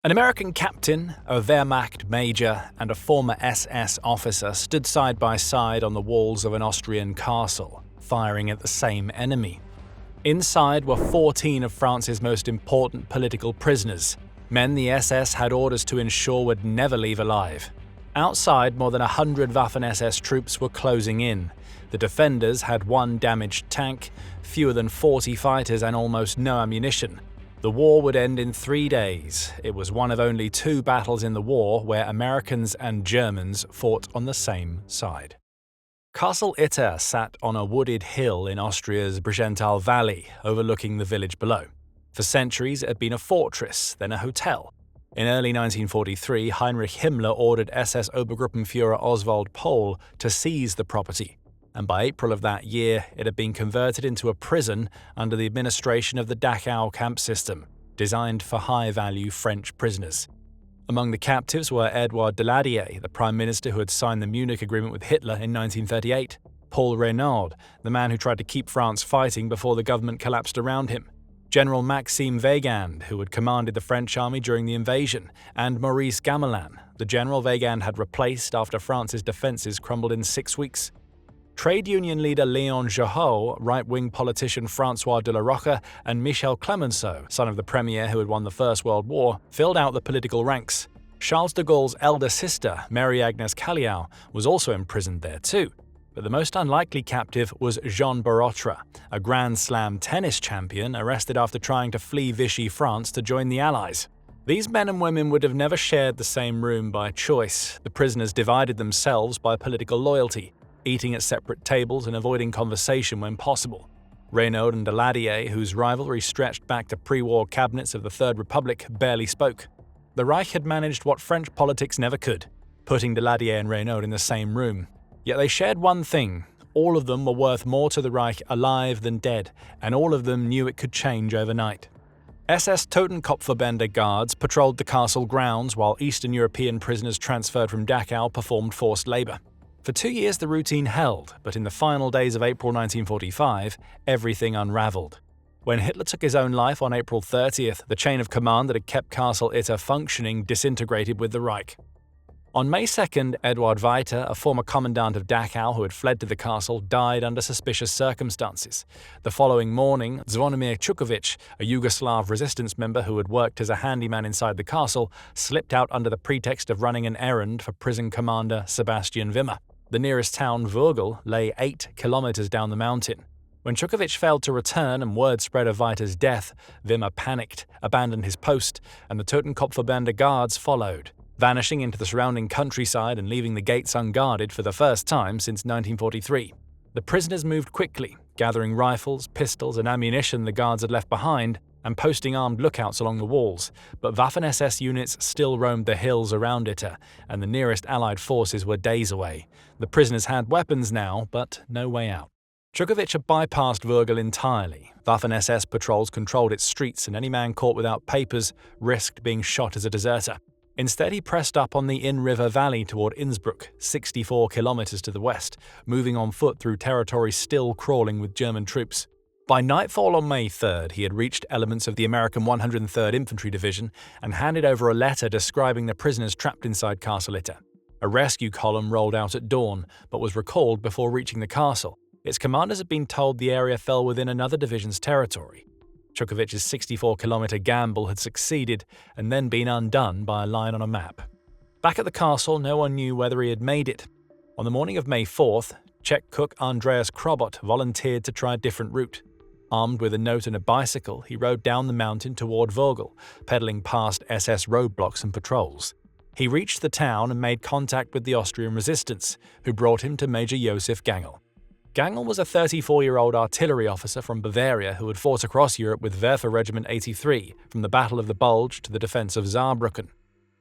An American captain, a Wehrmacht major, and a former SS officer stood side by side on the walls of an Austrian castle, firing at the same enemy. Inside were 14 of France's most important political prisoners, men the SS had orders to ensure would never leave alive. Outside, more than 100 Waffen-SS troops were closing in. The defenders had one damaged tank, fewer than 40 fighters, and almost no ammunition. The war would end in 3 days. It was one of only 2 battles in the war where Americans and Germans fought on the same side. Castle Itter sat on a wooded hill in Austria's Britannica Valley, overlooking the village below. For centuries, it had been a fortress, then a hotel. In early 1943, Heinrich Himmler ordered SS Obergruppenführer Oswald Pohl to seize the property, and by April of that year, it had been converted into a prison under the administration of the Dachau camp system, designed for high-value French prisoners. Among the captives were Edouard Daladier, the prime minister who had signed the Munich Agreement with Hitler in 1938, Paul Reynaud, the man who tried to keep France fighting before the government collapsed around him, General Maxime Weygand, who had commanded the French army during the invasion, and Maurice Gamelin, the general Weygand had replaced after France's defences crumbled in 6 weeks. Trade union leader Léon Jourot, right-wing politician François de la Rocque, and Michel Clemenceau, son of the premier who had won the First World War, filled out the political ranks. Charles de Gaulle's elder sister, Marie-Agnes Callao, was also imprisoned there too. But the most unlikely captive was Jean Barotra, a Grand Slam tennis champion arrested after trying to flee Vichy France to join the Allies. These men and women would have never shared the same room by choice. The prisoners divided themselves by political loyalty, eating at separate tables and avoiding conversation when possible. Reynaud and Daladier, whose rivalry stretched back to pre-war cabinets of the Third Republic, barely spoke. The Reich had managed what French politics never could, putting Daladier and Reynaud in the same room. Yet they shared one thing: all of them were worth more to the Reich alive than dead, and all of them knew it could change overnight. SS Totenkopfverbände guards patrolled the castle grounds while Eastern European prisoners transferred from Dachau performed forced labor. For 2 years the routine held, but in the final days of April 1945, everything unraveled. When Hitler took his own life on April 30th, the chain of command that had kept Castle Itter functioning disintegrated with the Reich. On May 2nd, Eduard Weiter, a former commandant of Dachau who had fled to the castle, died under suspicious circumstances. The following morning, Zvonimir Chukovic, a Yugoslav resistance member who had worked as a handyman inside the castle, slipped out under the pretext of running an errand for prison commander Sebastian Wimmer. The nearest town, Vurgel, lay 8 kilometers down the mountain. When Chukovic failed to return and word spread of Weiter's death, Wimmer panicked, abandoned his post, and the Totenkopfverbände guards followed, vanishing into the surrounding countryside and leaving the gates unguarded for the first time since 1943. The prisoners moved quickly, gathering rifles, pistols, and ammunition the guards had left behind, and posting armed lookouts along the walls, but Waffen-SS units still roamed the hills around Itter, and the nearest Allied forces were days away. The prisoners had weapons now, but no way out. Chukovic had bypassed Vurgel entirely. Waffen-SS patrols controlled its streets, and any man caught without papers risked being shot as a deserter. Instead, he pressed up on the Inn-River Valley toward Innsbruck, 64 kilometers to the west, moving on foot through territory still crawling with German troops. By nightfall on May 3rd, he had reached elements of the American 103rd Infantry Division and handed over a letter describing the prisoners trapped inside Castle Itter. A rescue column rolled out at dawn, but was recalled before reaching the castle. Its commanders had been told the area fell within another division's territory. Chukovic's 64-kilometer gamble had succeeded and then been undone by a line on a map. Back at the castle, no one knew whether he had made it. On the morning of May 4th, Czech cook Andreas Krobot volunteered to try a different route. Armed with a note and a bicycle, he rode down the mountain toward Vogel, pedaling past SS roadblocks and patrols. He reached the town and made contact with the Austrian resistance, who brought him to Major Josef Gangl. Gangl was a 34-year-old artillery officer from Bavaria who had fought across Europe with Werfer Regiment 83, from the Battle of the Bulge to the defense of Saarbrücken.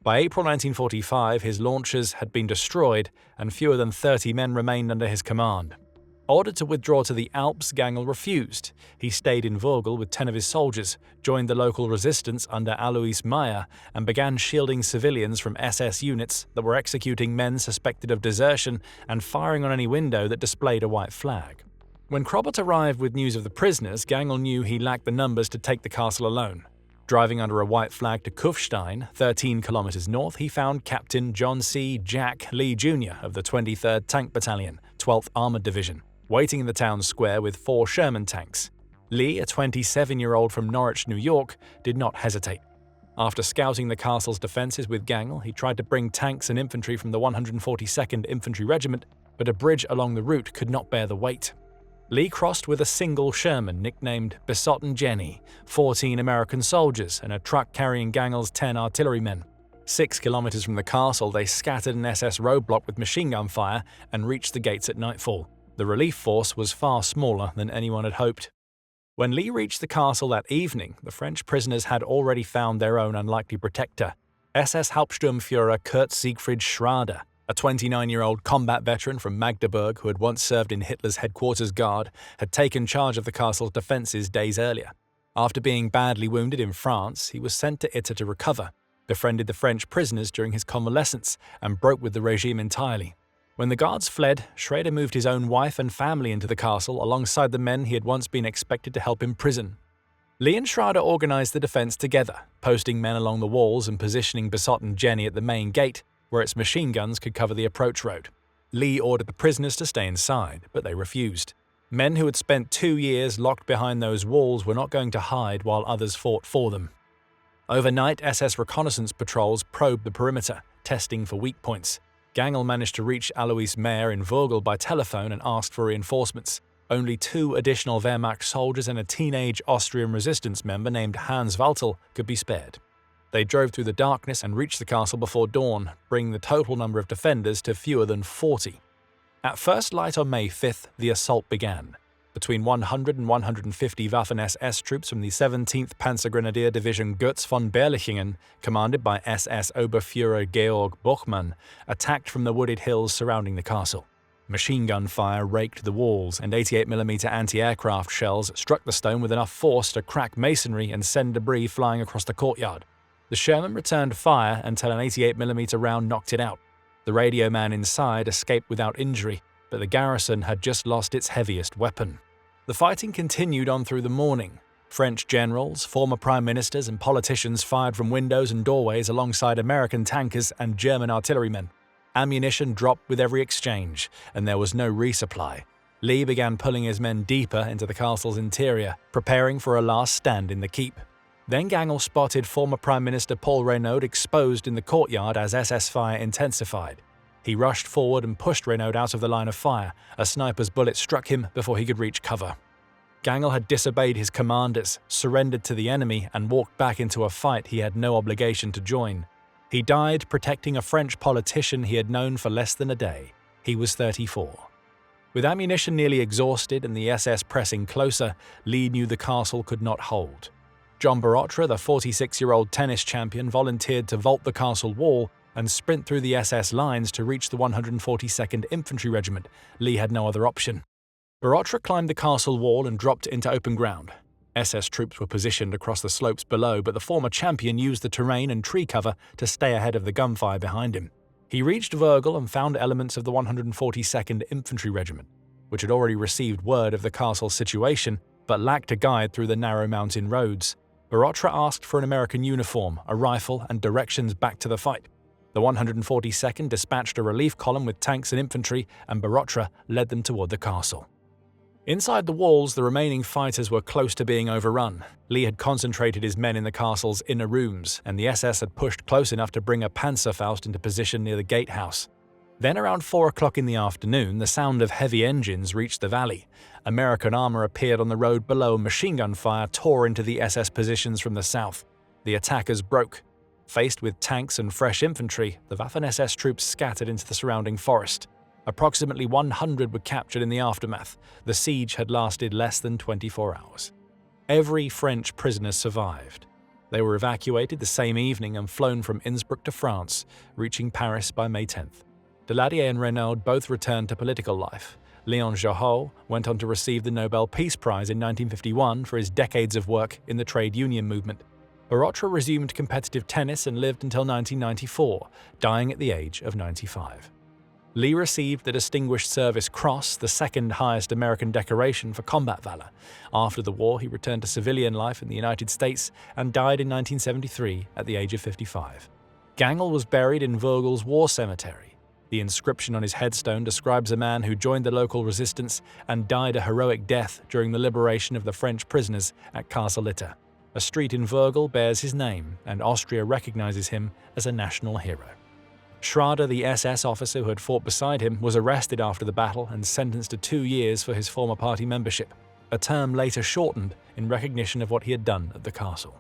By April 1945, his launchers had been destroyed, and fewer than 30 men remained under his command. Ordered to withdraw to the Alps, Gangl refused. He stayed in Vogel with 10 of his soldiers, joined the local resistance under Alois Meyer, and began shielding civilians from SS units that were executing men suspected of desertion and firing on any window that displayed a white flag. When Krobot arrived with news of the prisoners, Gangl knew he lacked the numbers to take the castle alone. Driving under a white flag to Kufstein, 13 kilometers north, he found Captain John C. Jack Lee Jr. of the 23rd Tank Battalion, 12th Armored Division, waiting in the town square with 4 Sherman tanks. Lee, a 27-year-old from Norwich, New York, did not hesitate. After scouting the castle's defenses with Gangel, he tried to bring tanks and infantry from the 142nd Infantry Regiment, but a bridge along the route could not bear the weight. Lee crossed with a single Sherman nicknamed Besotten Jenny, 14 American soldiers, and a truck carrying Gangel's 10 artillerymen. 6 kilometers from the castle, they scattered an SS roadblock with machine gun fire and reached the gates at nightfall. The relief force was far smaller than anyone had hoped. When Lee reached the castle that evening, the French prisoners had already found their own unlikely protector, SS Hauptsturmführer Kurt-Siegfried Schrader, a 29-year-old combat veteran from Magdeburg who had once served in Hitler's headquarters guard, had taken charge of the castle's defenses days earlier. After being badly wounded in France, he was sent to Itter to recover, befriended the French prisoners during his convalescence, and broke with the regime entirely. When the guards fled, Schrader moved his own wife and family into the castle alongside the men he had once been expected to help imprison. Lee and Schrader organized the defense together, posting men along the walls and positioning Besotten Jenny at the main gate, where its machine guns could cover the approach road. Lee ordered the prisoners to stay inside, but they refused. Men who had spent 2 years locked behind those walls were not going to hide while others fought for them. Overnight, SS reconnaissance patrols probed the perimeter, testing for weak points. Gangel managed to reach Alois Mayer in Vogel by telephone and asked for reinforcements. Only 2 additional Wehrmacht soldiers and a teenage Austrian resistance member named Hans Waltel could be spared. They drove through the darkness and reached the castle before dawn, bringing the total number of defenders to fewer than 40. At first light on May 5th, the assault began. Between 100 and 150 Waffen-SS troops from the 17th Panzergrenadier Division Götz von Berlichingen, commanded by SS Oberführer Georg Buchmann, attacked from the wooded hills surrounding the castle. Machine gun fire raked the walls, and 88mm anti-aircraft shells struck the stone with enough force to crack masonry and send debris flying across the courtyard. The Sherman returned fire until an 88mm round knocked it out. The radio man inside escaped without injury, but the garrison had just lost its heaviest weapon. The fighting continued on through the morning. French generals, former prime ministers, and politicians fired from windows and doorways alongside American tankers and German artillerymen. Ammunition dropped with every exchange, and there was no resupply. Lee began pulling his men deeper into the castle's interior, preparing for a last stand in the keep. Then Gangel spotted former Prime Minister Paul Reynaud exposed in the courtyard as SS fire intensified. He rushed forward and pushed Reynaud out of the line of fire. A sniper's bullet struck him before he could reach cover. Gangel had disobeyed his commanders, surrendered to the enemy, and walked back into a fight he had no obligation to join. He died protecting a French politician he had known for less than a day. He was 34. With ammunition nearly exhausted and the SS pressing closer, Lee knew the castle could not hold. John Barotra, the 46-year-old tennis champion, volunteered to vault the castle wall and sprint through the SS lines to reach the 142nd Infantry Regiment. Lee had no other option. Barotra climbed the castle wall and dropped into open ground. SS troops were positioned across the slopes below, but the former champion used the terrain and tree cover to stay ahead of the gunfire behind him. He reached Vogel and found elements of the 142nd Infantry Regiment, which had already received word of the castle's situation but lacked a guide through the narrow mountain roads. Barotra asked for an American uniform, a rifle, and directions back to the fight. The 142nd dispatched a relief column with tanks and infantry, and Barotra led them toward the castle. Inside the walls, the remaining fighters were close to being overrun. Lee had concentrated his men in the castle's inner rooms, and the SS had pushed close enough to bring a Panzerfaust into position near the gatehouse. Then around 4 o'clock in the afternoon, the sound of heavy engines reached the valley. American armor appeared on the road below, and machine gun fire tore into the SS positions from the south. The attackers broke. Faced with tanks and fresh infantry, the Waffen-SS troops scattered into the surrounding forest. Approximately 100 were captured in the aftermath. The siege had lasted less than 24 hours. Every French prisoner survived. They were evacuated the same evening and flown from Innsbruck to France, reaching Paris by May 10th. Daladier and Reynaud both returned to political life. Léon Jourot went on to receive the Nobel Peace Prize in 1951 for his decades of work in the trade union movement. Barotra resumed competitive tennis and lived until 1994, dying at the age of 95. Lee received the Distinguished Service Cross, the second highest American decoration for combat valor. After the war, he returned to civilian life in the United States and died in 1973 at the age of 55. Gangel was buried in Vogel's War Cemetery. The inscription on his headstone describes a man who joined the local resistance and died a heroic death during the liberation of the French prisoners at Castle Itter. A street in Vogel bears his name, and Austria recognizes him as a national hero. Schrader, the SS officer who had fought beside him, was arrested after the battle and sentenced to 2 years for his former party membership, a term later shortened in recognition of what he had done at the castle.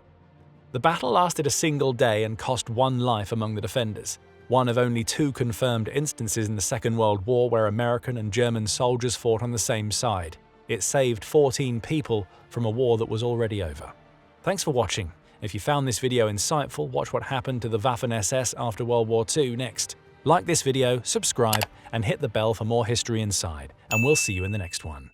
The battle lasted a single day and cost 1 life among the defenders, one of only 2 confirmed instances in the Second World War where American and German soldiers fought on the same side. It saved 14 people from a war that was already over. Thanks for watching. If you found this video insightful, watch what happened to the Waffen-SS after World War II next. Like this video, subscribe, and hit the bell for more History Inside, and we'll see you in the next one.